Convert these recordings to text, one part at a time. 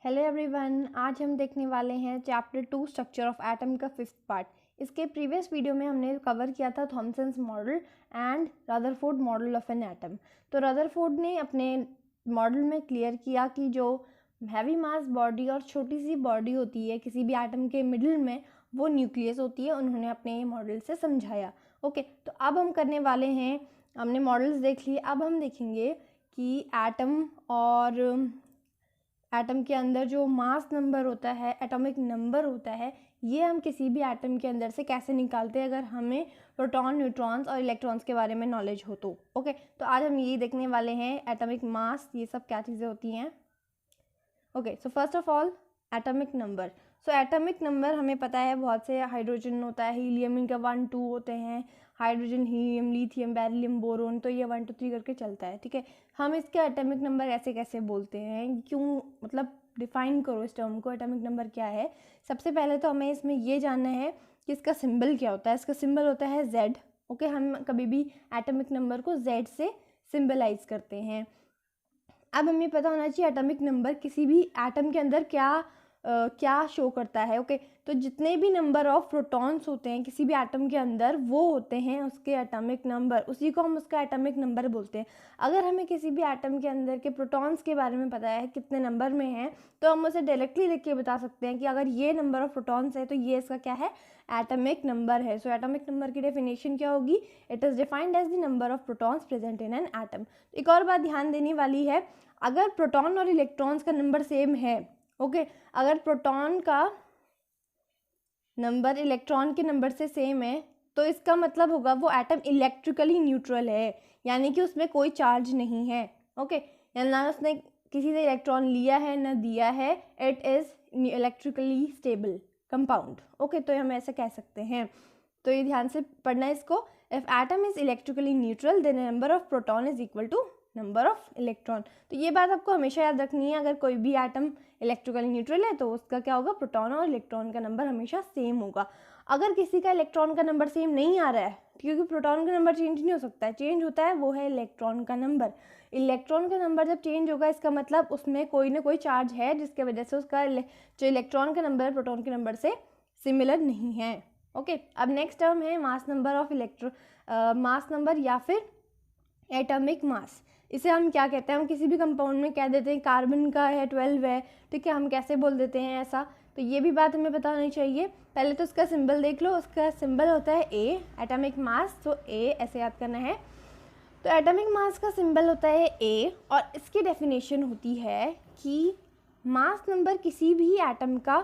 Hello everyone, आज हम देखने वाले हैं चैप्टर 2 स्ट्रक्चर ऑफ एटम का 5th पार्ट। इसके प्रीवियस वीडियो में हमने कवर किया था Thomson's model and Rutherford model of an atom. तो रदरफोर्ड ने अपने मॉडल में क्लियर किया कि जो हैवी मास बॉडी और छोटी सी बॉडी होती है किसी भी एटम के मिडिल में, वो न्यूक्लियस होती है। उन्होंने अपने मॉडल से समझाया। ओके, तो अब हम करने वाले हैं, हमने मॉडल्स देख लिए, अब हम देखेंगे कि एटम और एटम के अंदर जो मास नंबर होता है, एटॉमिक नंबर होता है, ये हम किसी भी एटम के अंदर से कैसे निकालते हैं अगर हमें प्रोटॉन, न्यूट्रॉन्स और इलेक्ट्रॉन्स के बारे में नॉलेज हो तो। ओके, तो आज हम यही देखने वाले हैं, एटॉमिक मास, ये सब क्या चीज़ें होती हैं। Okay, so first of all atomic number. So atomic number हमें पता है, बहुत से हाइड्रोजन होता है, हीलियम, इनका 1 2 होते हैं, hydrogen, helium, lithium, beryllium, boron, तो ये 1 2 3 करके चलता है। ठीक है, हम इसके एटॉमिक नंबर ऐसे कैसे बोलते हैं, क्यों, मतलब डिफाइन करो इस टर्म को, एटॉमिक नंबर क्या है। सबसे पहले तो हमें इसमें ये जानना है कि इसका सिंबल क्या होता है। इसका सिंबल होता है Z। ओके, हम कभी भी एटॉमिक नंबर को Z से सिंबलाइज करते हैं। अब हमें पता होना चाहिए एटॉमिक नंबर किसी भी एटम के अंदर क्या शो करता है। ओके, तो जितने भी नंबर ऑफ प्रोटॉन्स होते हैं किसी भी एटम के अंदर, वो होते हैं उसके एटॉमिक नंबर, उसी को हम उसका एटॉमिक नंबर बोलते हैं। अगर हमें किसी भी एटम के अंदर के प्रोटॉन्स के बारे में पता है कितने नंबर में है, तो हम उसे डायरेक्टली लिख के बता सकते हैं कि अगर ये नंबर ऑफ प्रोटॉन्स है तो ये इसका क्या है, एटॉमिक नंबर है। सो एटॉमिक नंबर की डेफिनेशन क्या होगी, it is defined as the number of protons present in an atom. एक और बात ध्यान देने वाली है, अगर प्रोटॉन और इलेक्ट्रॉन्स का नंबर सेम है, ओके, अगर प्रोटॉन का नंबर इलेक्ट्रॉन के नंबर से सेम है, तो इसका मतलब होगा वो एटम इलेक्ट्रिकली न्यूट्रल है, यानी कि उसमें कोई चार्ज नहीं है। ओके, यानी ना उसने किसी से इलेक्ट्रॉन लिया है ना दिया है, it is electrically stable compound. Okay, तो हम ऐसे कह सकते हैं, तो ये ध्यान से पढ़ना है इसको। If atom is electrically neutral then number of proton is equal to number of electron. तो ये बात आपको हमेशा याद रखनी है, अगर कोई भी एटम इलेक्ट्रिकली न्यूट्रल है तो उसका क्या होगा, प्रोटॉन और इलेक्ट्रॉन का नंबर हमेशा सेम होगा। अगर किसी का इलेक्ट्रॉन का नंबर सेम नहीं आ रहा है, क्योंकि प्रोटॉन का नंबर चेंज नहीं हो सकता है, चेंज होता है वो है इलेक्ट्रॉन का नंबर। इलेक्ट्रॉन का नंबर जब चेंज होगा, इसका मतलब उसमें कोई ना कोई चार्ज है जिसके वजह से उसका जो इलेक्ट्रॉन का नंबर है प्रोटॉन के नंबर से सिमिलर नहीं है। ओके, अब नेक्स्ट टर्म है mass number of mass number या फिर एटॉमिक मास। इसे हम क्या कहते हैं, हम किसी भी कंपाउंड में कह देते हैं कार्बन का है 12 है, ठीक है, हम कैसे बोल देते हैं ऐसा, तो ये भी बात हमें पता होनी चाहिए। पहले तो उसका सिंबल देख लो, उसका सिंबल होता है A, एटॉमिक मास, तो A ऐसे याद करना है। तो एटॉमिक मास का सिंबल होता है A, और इसकी डेफिनेशन होती है कि मास नंबर किसी भी एटम का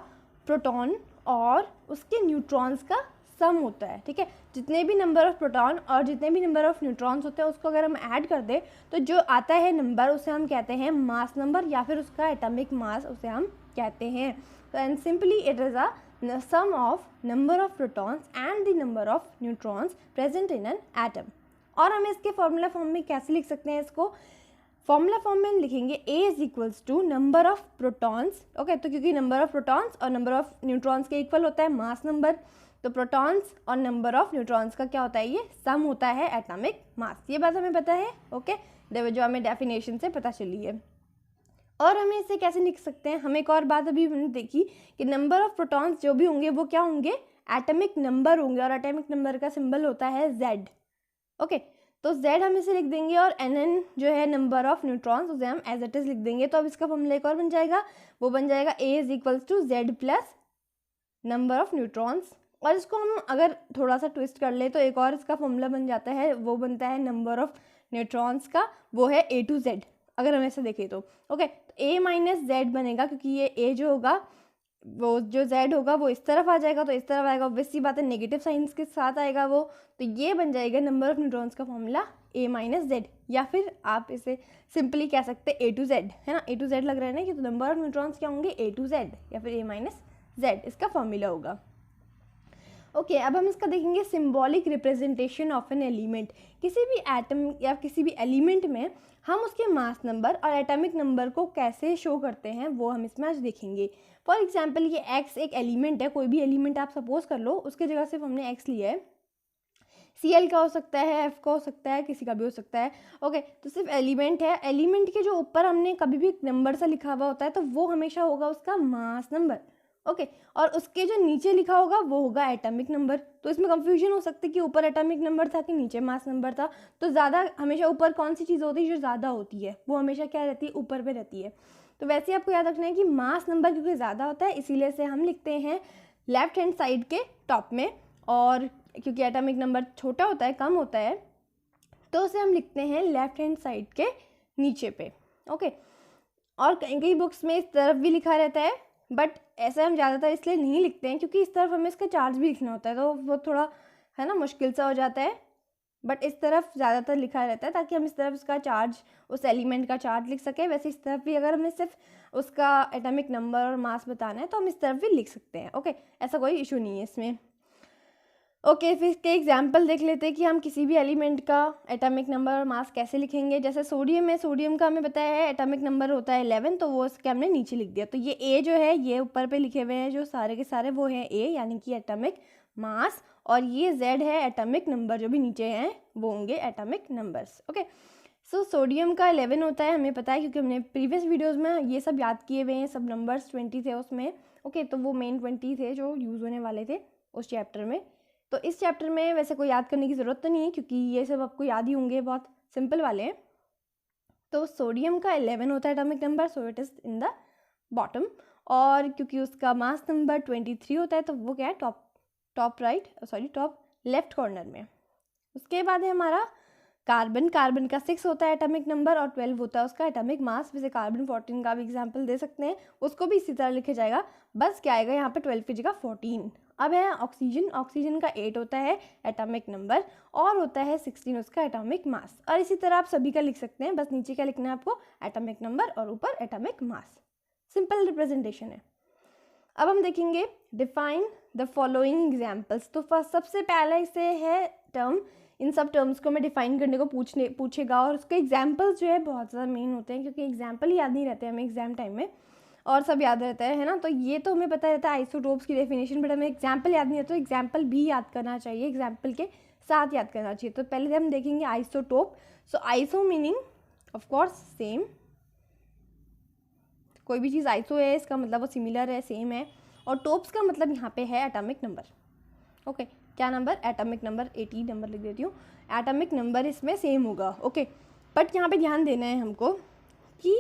प्रोटॉन और उसके न्यूट्रॉन्स का सम होता है। ठीक है, जितने भी नंबर ऑफ प्रोटॉन और जितने भी नंबर ऑफ न्यूट्रॉन्स होते हैं उसको अगर हम ऐड कर दें तो जो आता है नंबर उसे हम कहते हैं मास नंबर, या फिर उसका एटॉमिक मास उसे हम कहते हैं। तो and simply it is a sum of number of protons and the number of neutrons present in an atom. और हम इसके फॉर्मूला फॉर्म में कैसे लिख सकते हैं इसको, फॉर्मूला फॉर्म में लिखेंगे A is equals to number of protons. Okay, तो क्योंकि नंबर ऑफ प्रोटॉन्स और नंबर ऑफ न्यूट्रॉन्स के इक्वल होता है मास नंबर, तो प्रोटॉन्स और नंबर ऑफ न्यूट्रॉन्स का क्या होता है, ये सम होता है एटॉमिक मास। ये बात हमें पता है। ओके, जो हमें डेफिनेशन से पता चली है। और हमें इसे कैसे लिख सकते हैं, हम एक और बात अभी हमने देखी कि नंबर ऑफ प्रोटॉन्स जो भी होंगे वो क्या होंगे, एटॉमिक नंबर होंगे, और एटॉमिक नंबर का सिंबल होता है Z। ओके, तो Z हम इसे लिख देंगे, और NN जो है नंबर ऑफ न्यूट्रॉन्स, उसे हम एज इट इज लिख देंगे। तो अब इसका फॉर्मूला एक और बन जाएगा, वो बन जाएगा A is equals to Z plus number of neutrons. और इसको हम अगर थोड़ा सा ट्विस्ट कर ले तो एक और इसका फॉर्मूला बन जाता है, वो बनता है नंबर ऑफ न्यूट्रॉन्स का, वो है A to Z। अगर हम ऐसे देखें तो ओके, तो A माइनस Z बनेगा, क्योंकि ये A जो होगा, वो जो Z होगा वो इस तरफ आ जाएगा, तो इस तरफ आएगा, ऑब्वियसली बात है नेगेटिव साइंस के साथ आएगा वो, तो ये बन जाएगा नंबर ऑफ न्यूट्रॉन्स का फॉर्मूला A माइनस Z। या फिर आप इसे सिंपली कह सकते हैं A to Z, है ना, A to Z लग रहा है ना कि, तो नंबर ऑफ न्यूट्रॉन्स क्या होंगे, A to Z या फिर A माइनस Z इसका फॉर्मूला होगा। ओके, अब हम इसका देखेंगे symbolic representation of an element. किसी भी एटम या किसी भी एलिमेंट में हम उसके मास नंबर और एटॉमिक नंबर को कैसे शो करते हैं वो हम इसमें आज देखेंगे। फॉर एग्जांपल ये X एक एलिमेंट है, कोई भी एलिमेंट आप सपोज कर लो, उसके जगह सिर्फ हमने X लिया है। Cl का हो सकता है, F का हो सकता है, किसी का भी हो सकता है। ओके, तो सिर्फ एलिमेंट है, एलिमेंट के जो ऊपर हमने कभी भी नंबर सा लिखा हुआ होता है तो वो हमेशा होगा उसका मास नंबर। ओके, और उसके जो नीचे लिखा होगा वो होगा एटॉमिक नंबर। तो इसमें कंफ्यूजन हो सकती है कि ऊपर एटॉमिक नंबर था कि नीचे मास नंबर था। तो ज़्यादा हमेशा ऊपर कौन सी चीज़ होती है जो ज़्यादा होती है, वो हमेशा क्या रहती है, ऊपर पे रहती है। तो वैसे आपको याद रखना है कि मास नंबर क्योंकि ज़्यादा होता है इसीलिए से हम लिखते हैं लेफ्ट हैंड साइड के टॉप में, और क्योंकि एटॉमिक नंबर छोटा होता है, कम होता है, तो उसे हम लिखते हैं लेफ्ट हैंड साइड के नीचे पे। ओके, और कई कई बुक्स में इस तरफ भी लिखा रहता है, बट ऐसा हम ज़्यादातर इसलिए नहीं लिखते हैं क्योंकि इस तरफ हमें इसका चार्ज भी लिखना होता है, तो वो थोड़ा है ना मुश्किल सा हो जाता है। बट इस तरफ ज़्यादातर लिखा रहता है ताकि हम इस तरफ उसका चार्ज, उस एलिमेंट का चार्ज लिख सकें। वैसे इस तरफ भी अगर हमें सिर्फ उसका एटॉमिक नंबर और मास बताना है तो हम इस तरफ भी लिख सकते हैं। ओके, ऐसा कोई इशू नहीं है इसमें। ओके, फिर इसके एग्जाम्पल देख लेते हैं कि हम किसी भी एलिमेंट का एटॉमिक नंबर और मास कैसे लिखेंगे। जैसे सोडियम है, सोडियम का हमें पता है एटॉमिक नंबर होता है 11, तो वो उसके हमने नीचे लिख दिया। तो ये ए जो है, ये ऊपर पे लिखे हुए हैं जो सारे के सारे वो हैं ए, यानी कि एटॉमिक मास, और ये जेड है एटॉमिक नंबर, जो भी नीचे हैं वो होंगे atomic numbers. Okay, so sodium का 11 होता है, हमें पता है क्योंकि हमने प्रीवियस वीडियोज़ में ये सब याद किए हुए हैं, सब नंबर्स 20 थे उसमें। ओके, तो वो मेन 20 थे जो यूज़ होने वाले थे उस चैप्टर में। तो इस चैप्टर में वैसे कोई याद करने की ज़रूरत तो नहीं है क्योंकि ये सब आपको याद ही होंगे, बहुत सिंपल वाले हैं। तो सोडियम का 11 होता है atomic number, so it is in the bottom. और क्योंकि उसका मास नंबर 23 होता है तो वो क्या है, टॉप लेफ्ट कॉर्नर में। उसके बाद है हमारा कार्बन। कार्बन का 6 होता है एटॉमिक नंबर और 12 होता है उसका एटॉमिक मास। वैसे कार्बन 14 का भी एग्जांपल दे सकते हैं, उसको भी इसी तरह लिखा जाएगा, बस क्या आएगा यहाँ पे 12 की जगह 14। अब है ऑक्सीजन। ऑक्सीजन का 8 होता है एटॉमिक नंबर और होता है 16 उसका एटॉमिक मास। और इसी तरह आप सभी का लिख सकते हैं, बस नीचे क्या लिखना है आपको, एटॉमिक नंबर और ऊपर एटॉमिक मास। सिंपल रिप्रेजेंटेशन है। अब हम देखेंगे डिफाइन द फॉलोइंग एग्जाम्पल्स। तो फर्स्ट सबसे पहला इसे है टर्म, इन सब टर्म्स को मैं डिफाइन करने को पूछेगा, और उसके एग्जाम्पल्स जो है बहुत ज़्यादा मेन होते हैं क्योंकि एग्जाम्पल ही याद नहीं रहते हमें एग्जाम टाइम में, और सब याद रहता है ना। तो ये तो हमें पता रहता है आइसोटोप्स की डेफिनेशन, बट हमें एग्जाम्पल याद नहीं रहता, तो एग्जाम्पल भी याद करना चाहिए, एग्जाम्पल के साथ याद करना चाहिए। तो पहले हम देखेंगे आइसोटोप। सो आइसो मीनिंग ऑफकोर्स सेम, कोई भी चीज़ आइसो है इसका मतलब वो सिमिलर है, सेम है। और टोप्स का मतलब यहाँ पे है एटॉमिक नंबर। ओके, क्या नंबर, एटॉमिक नंबर, 80 नंबर लिख देती हूँ, एटॉमिक नंबर इसमें सेम होगा। ओके, बट यहाँ पे ध्यान देना है हमको कि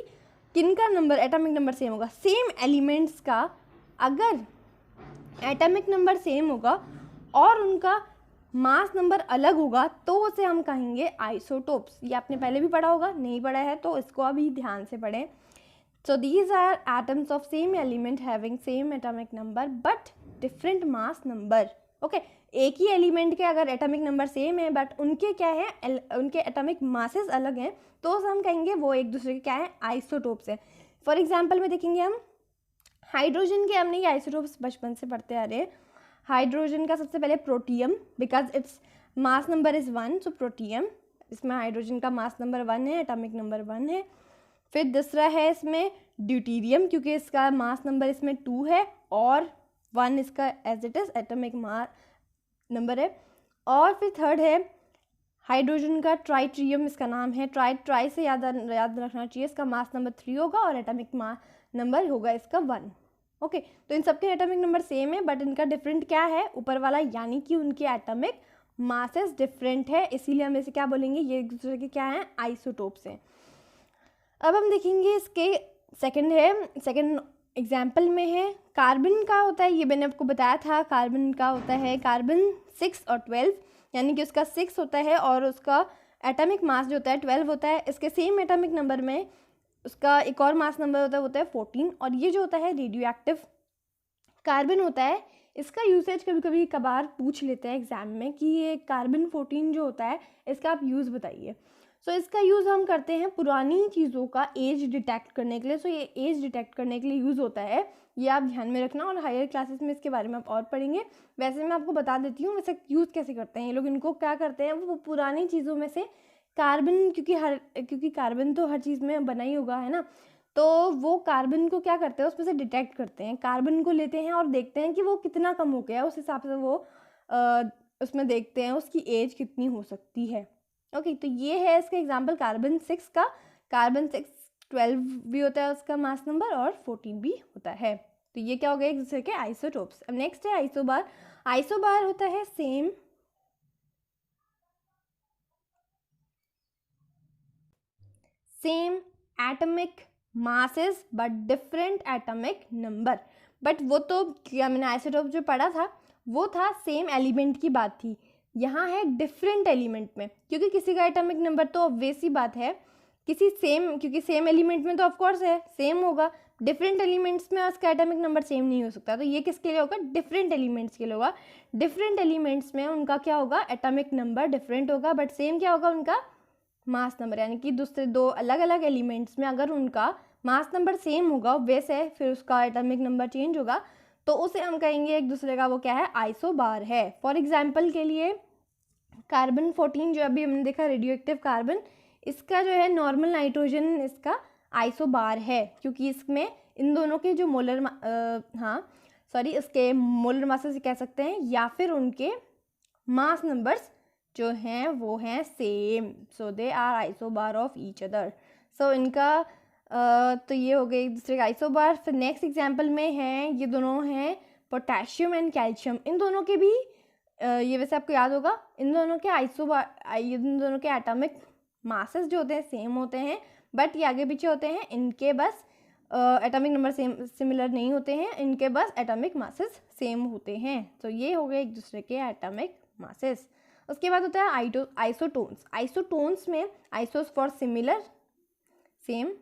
किनका नंबर, एटॉमिक नंबर सेम होगा, सेम एलिमेंट्स का अगर एटॉमिक नंबर सेम होगा और उनका मास नंबर अलग होगा तो उसे हम कहेंगे आइसोटोप्स। ये आपने पहले भी पढ़ा होगा, नहीं पढ़ा है तो इसको अभी ध्यान से पढ़ें। So these are atoms of same element having same atomic number but different mass number. Okay, एक ही एलिमेंट के अगर एटॉमिक नंबर सेम है बट उनके क्या है, उनके एटॉमिक मासेस अलग हैं, तो हम कहेंगे वो एक दूसरे के क्या है, आइसोटोप्स है। फॉर एग्जांपल में देखेंगे हम हाइड्रोजन के, हमने ये आइसोटोप्स बचपन से पढ़ते आ रहे हैं। हाइड्रोजन का सबसे पहले protium, because its mass number is 1, so protium, इसमें हाइड्रोजन का मास नंबर 1 है, एटॉमिक नंबर 1 है। फिर दूसरा है इसमें ड्यूटीरियम, क्योंकि इसका मास नंबर इसमें 2 है और 1 इसका as it is atomic mass number है। और फिर थर्ड है हाइड्रोजन का ट्राइट्रियम, इसका नाम है, ट्राई से याद रखना चाहिए, इसका मास नंबर 3 होगा और एटॉमिक मास नंबर होगा इसका 1। ओके, तो इन सबके एटॉमिक नंबर सेम है बट इनका डिफरेंट क्या है, ऊपर वाला, यानी कि उनके एटॉमिक मासेस डिफरेंट है, इसीलिए हम इसे क्या बोलेंगे, ये एक दूसरे के क्या हैं, आइसोटोप्स हैं। अब हम देखेंगे इसके सेकंड एग्जाम्पल में है कार्बन का होता है, ये मैंने आपको बताया था, कार्बन का होता है कार्बन 6 और 12, यानी कि उसका 6 होता है और उसका एटॉमिक मास जो होता है 12 होता है। इसके सेम एटॉमिक नंबर में उसका एक और मास नंबर होता है 14, और ये जो होता है रेडियो एक्टिव कार्बन होता है। इसका यूसेज कभी कभी कभार पूछ लेते हैं एग्जाम में कि ये कार्बन 14 जो होता है इसका आप यूज़ बताइए। सो इसका यूज़ हम करते हैं पुरानी चीज़ों का एज डिटेक्ट करने के लिए। सो ये एज डिटेक्ट करने के लिए यूज़ होता है, ये आप ध्यान में रखना, और हायर क्लासेस में इसके बारे में आप और पढ़ेंगे। वैसे मैं आपको बता देती हूँ वैसे यूज़ कैसे करते हैं ये लोग। इनको क्या करते हैं, वो पुरानी चीज़ों में से कार्बन, क्योंकि कार्बन तो हर चीज़ में बना ही होगा, है ना, तो वो कार्बन को क्या करते हैं, उसमें से डिटेक्ट करते हैं, कार्बन को लेते हैं और देखते हैं कि वो कितना कम हो गया, उस हिसाब से वो उसमें देखते हैं उसकी एज कितनी हो सकती है। ओके, तो ये है इसका एग्जाम्पल कार्बन 6 का। कार्बन 6 12 भी होता है उसका मास नंबर और 14 भी होता है। तो ये क्या हो गया एक दूसरे के आइसोटोप्स। अब नेक्स्ट है आइसोबार। आइसोबार होता है same atomic masses but different atomic number. But वो तो क्या मैंने आइसोटोप जो पढ़ा था वो था सेम एलिमेंट की बात थी, यहाँ है डिफरेंट एलिमेंट में, क्योंकि किसी का एटॉमिक नंबर तो ऑब्वियस ही बात है किसी सेम, क्योंकि सेम एलिमेंट में तो ऑफकोर्स है सेम होगा, डिफरेंट एलिमेंट्स में उसका एटॉमिक नंबर सेम नहीं हो सकता। तो ये किसके लिए होगा, डिफरेंट एलिमेंट्स के लिए होगा। डिफरेंट एलिमेंट्स में उनका क्या होगा, एटॉमिक नंबर डिफरेंट होगा, बट सेम क्या होगा उनका मास नंबर। यानी कि दूसरे दो अलग अलग एलिमेंट्स में अगर उनका मास नंबर सेम होगा वैसे फिर उसका एटॉमिक नंबर चेंज होगा, तो उसे हम कहेंगे एक दूसरे का वो क्या है, आइसोबार है। फॉर एग्जाम्पल के लिए कार्बन 14 जो अभी हमने देखा रेडियो एक्टिव कार्बन, इसका जो है नॉर्मल नाइट्रोजन इसका आइसोबार है, क्योंकि इसमें इन दोनों के जो मोलर इसके मोलर मासेस कह सकते हैं या फिर उनके मास नंबर्स जो हैं वो हैं same, so they are isobar of each other. So इनका तो ये हो गए एक दूसरे का आइसोबार। फिर नेक्स्ट एग्जाम्पल में है ये दोनों हैं पोटेशियम एंड कैल्शियम। इन दोनों के भी ये वैसे आपको याद होगा इन दोनों के इन दोनों के एटॉमिक मासेस जो होते हैं सेम होते हैं, बट ये आगे पीछे होते हैं, इनके बस एटॉमिक नंबर सिमिलर नहीं होते हैं, इनके बस एटॉमिक मासेस सेम होते हैं। तो ये हो गए एक दूसरे के एटॉमिक मासेस। उसके बाद होता है आइसोटोन्स। आइसोटोन्स में आइसोस फॉर सिमिलर सेम,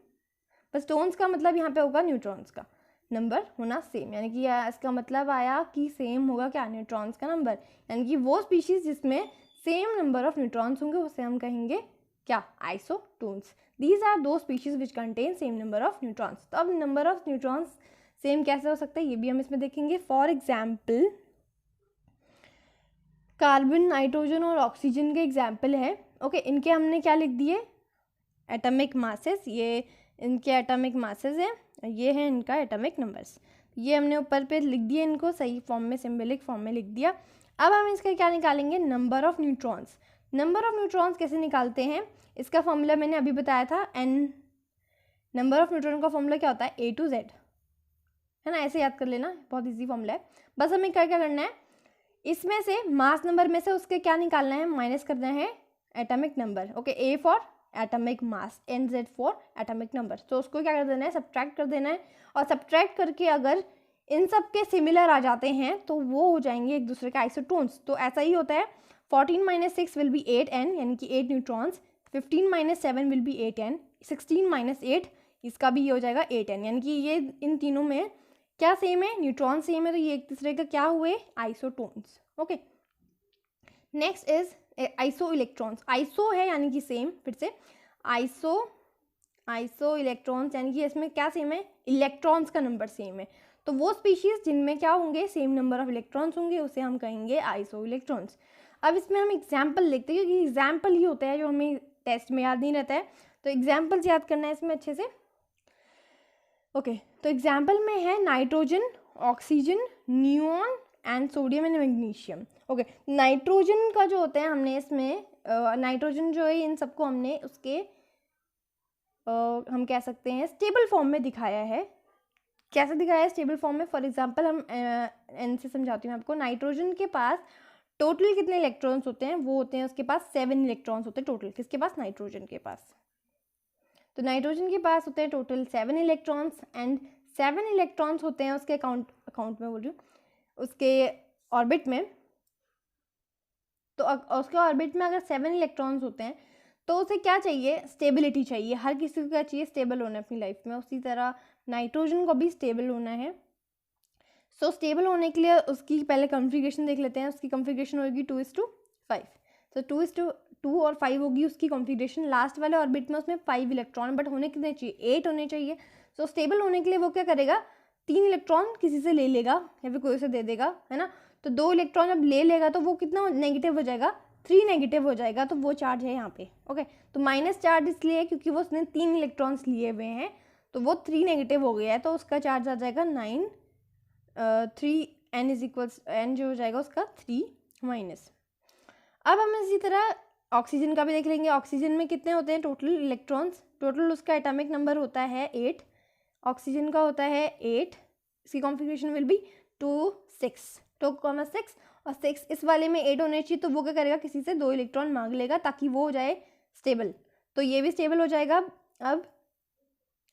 बस टोन्स का मतलब यहाँ पे होगा न्यूट्रॉन्स का नंबर होना सेम, यानी कि इसका मतलब आया कि सेम होगा क्या, न्यूट्रॉन्स का नंबर। यानी कि वो स्पीशीज जिसमें सेम नंबर ऑफ न्यूट्रॉन्स होंगे उसे हम कहेंगे क्या, आइसोटोन्स। दीज आर दो species which contain same number of neutrons. तो अब नंबर ऑफ न्यूट्रॉन्स सेम कैसे हो सकता है ये भी हम इसमें देखेंगे। फॉर एग्जाम्पल कार्बन, नाइट्रोजन और ऑक्सीजन के एग्जाम्पल है। ओके, इनके हमने क्या लिख दिए, एटॉमिक मासेस, ये इनके एटॉमिक मासेस हैं, ये है इनका एटॉमिक नंबर्स। ये हमने ऊपर पे लिख दिए, इनको सही फॉर्म में सिंबलिक फॉर्म में लिख दिया। अब हम इसका क्या निकालेंगे, number of neutrons. Number of neutrons कैसे निकालते हैं, इसका फॉर्मूला मैंने अभी बताया था, एन नंबर ऑफ न्यूट्रॉन का फॉर्मूला क्या होता है, A to Z, है ना, ऐसे याद कर लेना, बहुत ईजी फॉर्मूला है। बस हमें क्या क्या करना है, इसमें से मास नंबर में से उसके क्या निकालना है, माइनस करना है atomic number. Okay, A for atomic mass, NZ for atomic number. तो उसको क्या कर देना है, सब्ट्रैक्ट कर देना है, और सब्ट्रैक्ट करके अगर इन सब के सिमिलर आ जाते हैं तो वो हो जाएंगे एक दूसरे के आइसोटोन्स। तो ऐसा ही होता है, 14 - 6 विल बी 8N, यानी कि 8 न्यूट्रॉन्स। 15 - 7 will be 8N। 16 - 8 इसका भी ये हो जाएगा 8N, यानी कि ये इन तीनों में क्या सेम है, न्यूट्रॉन सेम है, तो ये एक दूसरे का क्या हुए, isotones. Okay, next is iso electrons. Iso है यानी कि सेम, फिर से आइसो इलेक्ट्रॉन्स, यानी कि इसमें क्या सेम है, इलेक्ट्रॉन्स का नंबर सेम है। तो वो स्पीशीज जिनमें क्या होंगे, सेम नंबर ऑफ इलेक्ट्रॉन्स होंगे, उसे हम कहेंगे आइसो इलेक्ट्रॉन्स। अब इसमें हम एग्जाम्पल लिखते हैं, क्योंकि एग्जाम्पल ही होता है जो हमें टेस्ट में याद नहीं रहता है, तो एग्जाम्पल्स याद करना है इसमें अच्छे से। ओके, तो एग्जाम्पल में है nitrogen, oxygen, neon and sodium and magnesium. Okay, nitrogen का जो होता है हमने इसमें नाइट्रोजन जो है इन सबको हमने उसके हम कह सकते हैं स्टेबल फॉर्म में दिखाया है। कैसे दिखाया है स्टेबल फॉर्म में, फॉर एग्जांपल हम एन से समझाती हूँ आपको। नाइट्रोजन के पास टोटल कितने इलेक्ट्रॉन्स होते हैं, वो होते हैं उसके पास 7 इलेक्ट्रॉन्स होते हैं टोटल। किसके पास, नाइट्रोजन के पास। तो नाइट्रोजन के पास होते हैं टोटल 7 इलेक्ट्रॉन्स, एंड 7 इलेक्ट्रॉन्स होते हैं उसके अकाउंट में बोल रही हूँ, उसके ऑर्बिट में। तो उसके ऑर्बिट में अगर 7 इलेक्ट्रॉन्स होते हैं तो उसे क्या चाहिए, स्टेबिलिटी चाहिए। हर किसी को क्या चाहिए, स्टेबल होना है अपनी लाइफ में। उसी तरह नाइट्रोजन को भी स्टेबल होना है। सो स्टेबल होने के लिए उसकी पहले कॉन्फ़िगरेशन देख लेते हैं। उसकी कॉन्फ़िगरेशन होगी 2:5। तो 2:2 और 5 होगी उसकी कॉन्फ़िगरेशन। लास्ट वाले ऑर्बिट में उसमें 5 इलेक्ट्रॉन, बट होने कितने चाहिए, 8 होने चाहिए। सो स्टेबल होने के लिए वो क्या करेगा, 3 इलेक्ट्रॉन किसी से ले लेगा या फिर कोई उसे दे देगा, है ना। तो 2 इलेक्ट्रॉन जब ले लेगा तो वो कितना नेगेटिव हो जाएगा, 3 नेगेटिव हो जाएगा। तो वो चार्ज है यहाँ पे। ओके, तो माइनस चार्ज इसलिए क्योंकि वो उसने 3 इलेक्ट्रॉन्स लिए हुए हैं, तो वो 3 नेगेटिव हो गया है, तो उसका चार्ज आ जाएगा 9 3 n इज इक्वल्स, n जो हो जाएगा उसका 3 माइनस। अब हम इसी तरह ऑक्सीजन का भी देख लेंगे। ऑक्सीजन में कितने होते हैं टोटल इलेक्ट्रॉन्स, टोटल उसका एटॉमिक नंबर होता है 8, ऑक्सीजन का होता है 8, इसकी कॉन्फ़िगरेशन विल बी 2 6 2,6 और 6 इस वाले में 8 होने चाहिए, तो वो क्या करेगा किसी से 2 इलेक्ट्रॉन मांग लेगा ताकि वो हो जाए स्टेबल, तो ये भी स्टेबल हो जाएगा। अब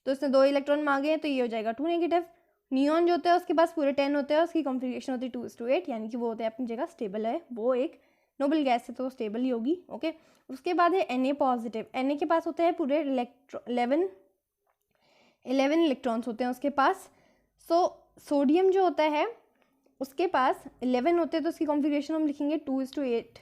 तो इसने 2 इलेक्ट्रॉन मांगे हैं तो ये हो जाएगा 2 नेगेटिव। नियॉन जो होता है उसके पास पूरे 10 होते हैं, उसकी कॉन्फ़िगरेशन होती है 2:8, यानी कि वो होते हैं अपनी जगह स्टेबल है, वो एक नोबल गैस है तो स्टेबल ही होगी। ओके, उसके बाद है Na पॉजिटिव। Na के पास होते हैं पूरे 11 इलेक्ट्रॉन्स होते हैं उसके पास। सोडियम जो होता है उसके पास 11 होते हैं, तो उसकी कॉन्फ़िगरेशन हम लिखेंगे 2:8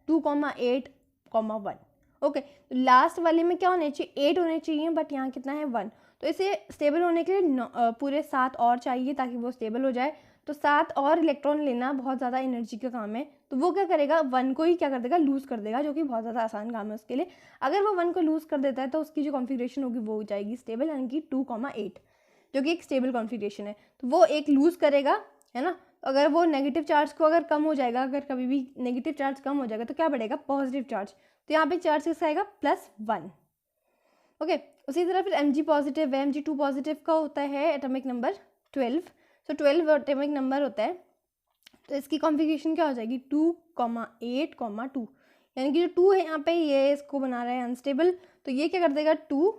2,8,1। ओके, तो लास्ट वाले में क्या होने चाहिए 8 होने चाहिए, बट यहाँ कितना है 1, तो इसे स्टेबल होने के लिए पूरे 7 और चाहिए ताकि वो स्टेबल हो जाए। तो 7 और इलेक्ट्रॉन लेना बहुत ज़्यादा एनर्जी का काम है, तो वो क्या करेगा 1 को ही क्या कर देगा लूज़ कर देगा, जो कि बहुत ज़्यादा आसान काम है उसके लिए। अगर वो 1 को लूज़ कर देता है तो उसकी जो कॉन्फ़िगरेशन होगी वो हो जाएगी स्टेबल, यानी कि 2,8, जो कि एक स्टेबल कॉन्फ़िगरेशन है। तो वो एक लूज़ करेगा, है ना। अगर वो नेगेटिव चार्ज को अगर कम हो जाएगा, अगर कभी भी नेगेटिव चार्ज कम हो जाएगा तो क्या बढ़ेगा पॉजिटिव चार्ज, तो यहाँ पे चार्ज किसका आएगा +1। ओके, उसी तरह फिर Mg पॉजिटिव है, Mg2 पॉजिटिव का होता है एटॉमिक नंबर 12, सो 12 एटॉमिक नंबर होता है, तो इसकी कॉन्फ़िगरेशन क्या हो जाएगी 2,8,2, यानी कि जो 2 है यहाँ पे ये इसको बना रहा है अनस्टेबल, तो ये क्या कर देगा 2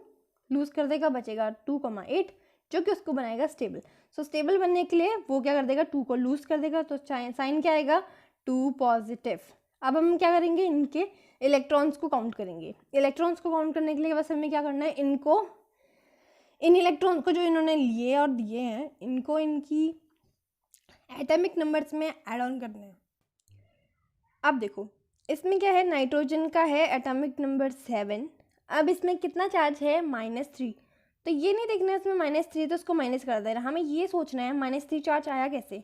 लूज़ कर देगा, बचेगा 2,8 जो कि उसको बनाएगा स्टेबल। सो स्टेबल बनने के लिए वो क्या कर देगा 2 को लूज़ कर देगा, तो साइन क्या आएगा 2 पॉजिटिव। अब हम क्या करेंगे इनके इलेक्ट्रॉन्स को काउंट करेंगे। इलेक्ट्रॉन्स को काउंट करने के लिए बस हमें क्या करना है, इन इलेक्ट्रॉन्स को जो इन्होंने लिए और दिए हैं इनको इनकी एटॉमिक नंबर्स में ऐड ऑन करना है। अब देखो इसमें क्या है, नाइट्रोजन का है एटॉमिक नंबर 7। अब इसमें कितना चार्ज है -3, तो ये नहीं देखना है इसमें -3 तो उसको माइनस कर देना, हमें ये सोचना है -3 चार्ज आया कैसे।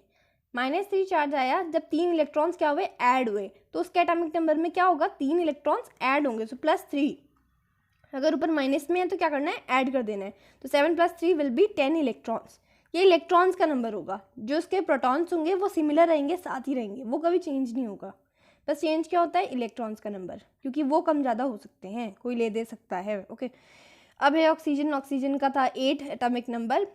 -3 चार्ज आया जब 3 इलेक्ट्रॉन्स क्या हुए ऐड हुए, तो उसके एटॉमिक नंबर में क्या होगा 3 इलेक्ट्रॉन्स ऐड होंगे, सो +3। अगर ऊपर माइनस में है तो क्या करना है ऐड कर देना है, तो 7 + 3 विल बी 10 इलेक्ट्रॉन्स। ये इलेक्ट्रॉन्स का नंबर होगा, जो उसके प्रोटॉन्स होंगे वो सिमिलर रहेंगे, साथ ही रहेंगे, वो कभी चेंज नहीं होगा। बस चेंज क्या होता है इलेक्ट्रॉन्स का नंबर, क्योंकि वो कम ज़्यादा हो सकते हैं, कोई ले दे सकता है। ओके, अब है ऑक्सीजन। ऑक्सीजन का था 8 एटॉमिक नंबर।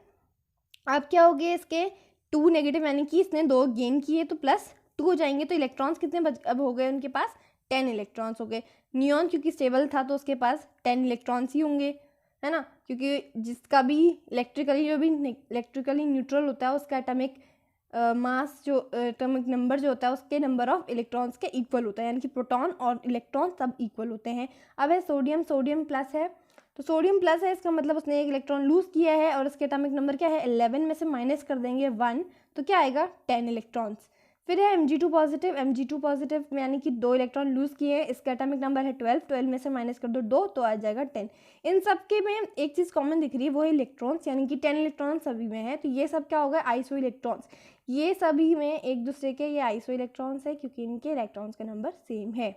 अब क्या हो गए इसके 2 नेगेटिव, यानी कि इसने 2 गेन किए तो +2 हो जाएंगे, तो इलेक्ट्रॉन्स कितने अब हो गए उनके पास 10 इलेक्ट्रॉन्स हो गए। नियॉन क्योंकि स्टेबल था तो उसके पास 10 इलेक्ट्रॉन्स ही होंगे, है ना, क्योंकि जिसका भी इलेक्ट्रिकली न्यूट्रल होता है उसका एटॉमिक मास जो एटॉमिक नंबर जो होता है उसके नंबर ऑफ इलेक्ट्रॉन्स के इक्वल होता है, यानी कि प्रोटॉन और इलेक्ट्रॉन सब इक्वल होते हैं। अब है सोडियम। सोडियम प्लस है, तो सोडियम प्लस है, इसका मतलब उसने एक इलेक्ट्रॉन लूज़ किया है और उसके एटॉमिक नंबर क्या है 11 में से माइनस कर देंगे 1, तो क्या आएगा 10 इलेक्ट्रॉन्स। फिर है Mg2 पॉजिटिव। Mg2 पॉजिटिव यानी कि 2 इलेक्ट्रॉन लूज़ किए हैं, इसका एटॉमिक नंबर है 12, 12 में से माइनस कर दो 2 तो आ जाएगा 10। इन सब के में एक चीज़ कॉमन दिख रही है, वो है इलेक्ट्रॉन्स, यानी कि 10 इलेक्ट्रॉन सभी में है, तो ये सब क्या होगा आइसो इलेक्ट्रॉन्स। ये सभी में एक दूसरे के ये आइसो इलेक्ट्रॉन्स है क्योंकि इनके इलेक्ट्रॉन्स का नंबर सेम है।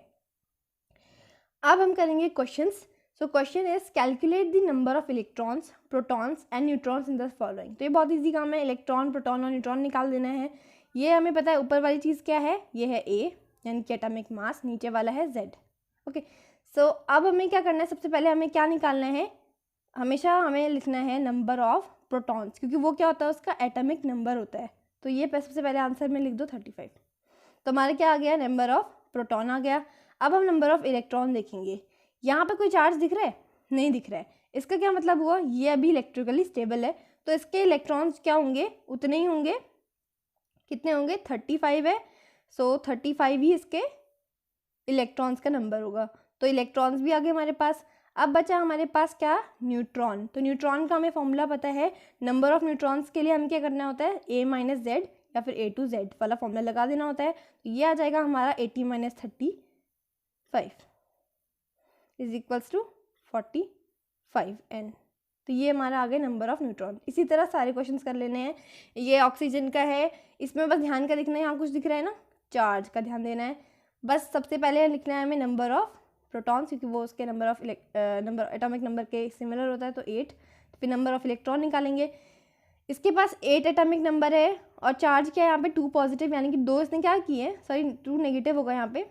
अब हम करेंगे questions. So question is calculate the number of electrons, protons and neutrons in the following. तो ये बहुत इजी काम है, इलेक्ट्रॉन, प्रोटॉन और न्यूट्रॉन निकाल देना है। ये हमें पता है ऊपर वाली चीज़ क्या है, ये है A यानी कि एटॉमिक मास, नीचे वाला है Z। ओके, सो अब हमें क्या करना है, सबसे पहले हमें क्या निकालना है, हमेशा हमें लिखना है नंबर ऑफ प्रोटॉन्स, क्योंकि वो क्या होता है उसका एटॉमिक नंबर होता है। तो ये सबसे पहले आंसर में लिख दो 35। तो हमारे क्या आ गया नंबर ऑफ प्रोटॉन आ गया। अब हम नंबर ऑफ इलेक्ट्रॉन देखेंगे। यहाँ पे कोई चार्ज दिख रहा है, नहीं दिख रहा है, इसका क्या मतलब हुआ, ये अभी इलेक्ट्रिकली स्टेबल है, तो इसके इलेक्ट्रॉन्स क्या होंगे उतने ही होंगे, कितने होंगे 35 है, सो 35 ही इसके इलेक्ट्रॉन्स का नंबर होगा। तो इलेक्ट्रॉन्स भी आ गए हमारे पास। अब बचा हमारे पास क्या न्यूट्रॉन। तो न्यूट्रॉन का हमें फॉर्मूला पता है, नंबर ऑफ न्यूट्रॉन्स के लिए हमें क्या करना होता है A - Z या फिर A to Z वाला फॉर्मूला लगा देना होता है। तो ये आ जाएगा हमारा 80 - 35 इज इक्वल्स टू 45N। तो ये हमारा आ गया नंबर ऑफ न्यूट्रॉन। इसी तरह सारे क्वेश्चंस कर लेने हैं। ये ऑक्सीजन का है, इसमें बस ध्यान का दिखना है, यहाँ कुछ दिख रहा है ना, चार्ज का ध्यान देना है। बस सबसे पहले लिखना है हमें नंबर ऑफ प्रोटॉन्स, क्योंकि वो उसके नंबर ऑफ एटॉमिक नंबर के सिमिलर होता है, तो 8। तो फिर नंबर ऑफ इलेक्ट्रॉन निकालेंगे, इसके पास 8 एटॉमिक नंबर है और चार्ज क्या है यहाँ पे 2 पॉजिटिव, यानी कि 2 इसने क्या किए हैं, सॉरी 2 नेगेटिव होगा यहाँ पे,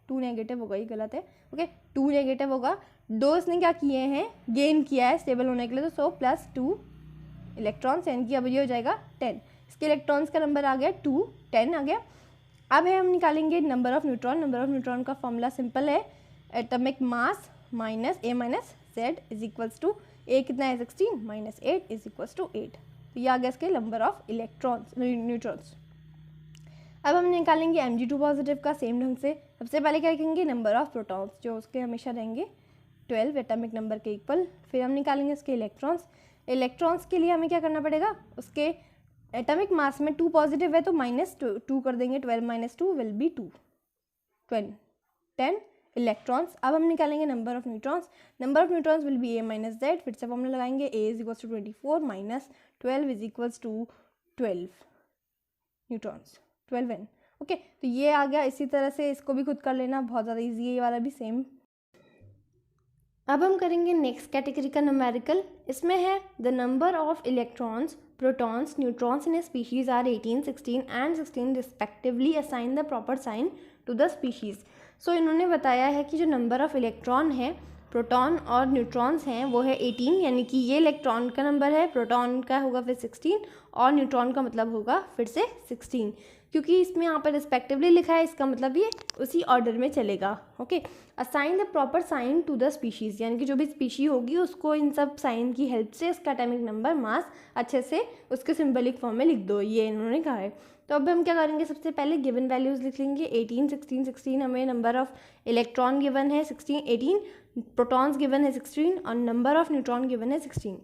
2 नेगेटिव होगा, ये गलत है। ओके 2 नेगेटिव होगा, 2 इसने क्या किए हैं, गेन किया है स्टेबल होने के लिए, तो सो प्लस 2 इलेक्ट्रॉन्स, यानी कि अब ये हो जाएगा 10। इसके इलेक्ट्रॉन्स का नंबर आ गया 2, 10 आ गया। अब है हम निकालेंगे number of neutron. Number of neutron का फॉर्मूला सिंपल है, atomic mass minus A minus Z is equals to, A कितना है 16 माइनस 8 इज इक्वल्स टू 8। तो ये आ गया इसके नंबर ऑफ इलेक्ट्रॉन्स न्यूट्रॉन्स। अब हम निकालेंगे Mg2 पॉजिटिव का सेम ढंग से। सबसे पहले क्या लिखेंगे, नंबर ऑफ प्रोटॉन्स, जो उसके हमेशा रहेंगे 12 एटॉमिक नंबर के इक्वल। फिर हम निकालेंगे इसके इलेक्ट्रॉन्स। इलेक्ट्रॉन्स के लिए हमें क्या करना पड़ेगा, उसके एटॉमिक मास में 2 पॉजिटिव है तो -2 कर देंगे, 12 माइनस 2 विल बी 2, 10 इलेक्ट्रॉन्स। अब हम निकालेंगे number of neutrons. Number of neutrons will be A minus Z. फिर से फॉर्मूला लगाएंगे, A is equals to 24 minus 12 is equals to 12 neutrons, 12n। Okay तो ये आ गया। इसी तरह से इसको भी खुद कर लेना, बहुत ज़्यादा ईजी है ये वाला भी सेम। अब हम करेंगे नेक्स्ट कैटेगरी का न्यूमेरिकल। इसमें है the number of electrons, protons, neutrons in a species are 18, 16 and 16 respectively, assign the proper sign to the species. So इन्होंने बताया है कि जो नंबर ऑफ इलेक्ट्रॉन है, प्रोटॉन और न्यूट्रॉन्स हैं, वो है 18, यानी कि ये इलेक्ट्रॉन का नंबर है, प्रोटॉन का होगा फिर 16 और न्यूट्रॉन का मतलब होगा फिर से 16। क्योंकि इसमें यहाँ पर रिस्पेक्टिवली लिखा है, इसका मतलब ये उसी ऑर्डर में चलेगा। Okay assign the proper sign to the species, यानी कि जो भी स्पीशी होगी उसको इन सब साइन की हेल्प से इसका एटॉमिक नंबर, मास अच्छे से उसके सिंबलिक फॉर्म में लिख दो, ये इन्होंने कहा है। तो अब हम क्या करेंगे, सबसे पहले गिवन वैल्यूज़ लिख लेंगे। 18, 16, 16 हमें नंबर ऑफ इलेक्ट्रॉन गिवन है 16, 18 प्रोटॉन्स गिवन है 16 और नंबर ऑफ न्यूट्रॉन गिवन है 16,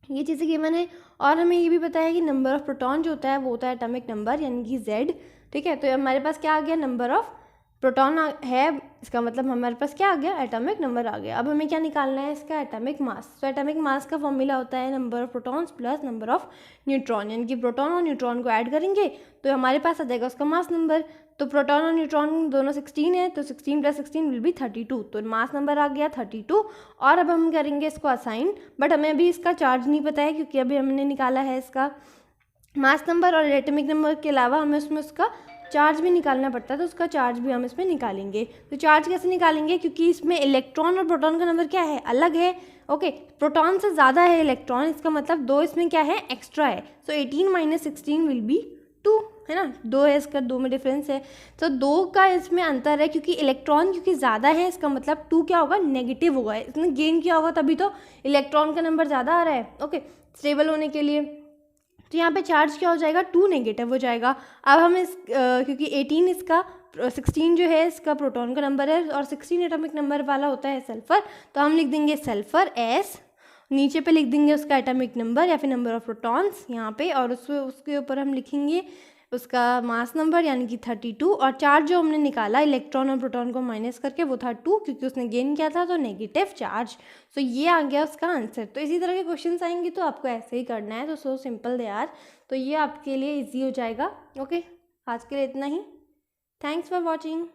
ये चीज़ें गिवन है। और हमें ये भी पता है कि नंबर ऑफ प्रोटॉन जो होता है वो होता है एटॉमिक नंबर, यानी कि Z। ठीक है, तो हमारे पास क्या आ गया, नंबर ऑफ प्रोटॉन है, इसका मतलब हमारे पास क्या आ गया, एटॉमिक नंबर आ गया। अब हमें क्या निकालना है, इसका एटॉमिक मास। तो एटॉमिक मास का फॉर्मूला होता है number of protons plus number of neutron, यानी कि प्रोटॉन और न्यूट्रॉन को ऐड करेंगे तो हमारे पास आ जाएगा उसका मास नंबर। तो प्रोटॉन और न्यूट्रॉन दोनों 16 है, तो 16 + 16 विल बी 32, तो मास नंबर आ गया 32। और अब हम करेंगे इसको असाइन, बट हमें अभी इसका चार्ज नहीं पता है क्योंकि अभी हमने निकाला है इसका मास नंबर और एटॉमिक नंबर के अलावा हमें उसमें उसका चार्ज भी निकालना पड़ता है, तो उसका चार्ज भी हम इसमें निकालेंगे। तो चार्ज कैसे निकालेंगे, क्योंकि इसमें इलेक्ट्रॉन और प्रोटॉन का नंबर क्या है, अलग है। ओके प्रोटॉन से ज़्यादा है इलेक्ट्रॉन, इसका मतलब 2 इसमें क्या है, एक्स्ट्रा है। सो 18 - 16 विल बी 2, है ना, 2 है इसका, 2 में डिफरेंस है, तो 2 का इसमें अंतर है। क्योंकि इलेक्ट्रॉन क्योंकि ज़्यादा है, इसका मतलब 2 क्या होगा, नेगेटिव होगा, इसने गेन किया होगा, तभी तो इलेक्ट्रॉन का नंबर ज़्यादा आ रहा है। ओके स्टेबल होने के लिए, तो यहाँ पे चार्ज क्या हो जाएगा, 2 नेगेटिव हो जाएगा। अब हम इस क्योंकि 18 इसका, 16 जो है इसका प्रोटॉन का नंबर है और 16 एटॉमिक नंबर वाला होता है सल्फर, तो हम लिख देंगे सल्फर S, नीचे पे लिख देंगे उसका एटॉमिक नंबर या फिर नंबर ऑफ प्रोटॉन्स यहाँ पे, और उसके ऊपर हम लिखेंगे उसका मास नंबर यानी कि 32, और चार्ज जो हमने निकाला इलेक्ट्रॉन और प्रोटॉन को माइनस करके वो था 2, क्योंकि उसने गेन किया था, तो नेगेटिव चार्ज। सो ये आ गया उसका आंसर। तो इसी तरह के क्वेश्चंस आएंगे तो आपको ऐसे ही करना है, तो सो सिंपल दे आर, तो ये आपके लिए ईजी हो जाएगा। ओके आज के लिए इतना ही, थैंक्स फॉर वॉचिंग।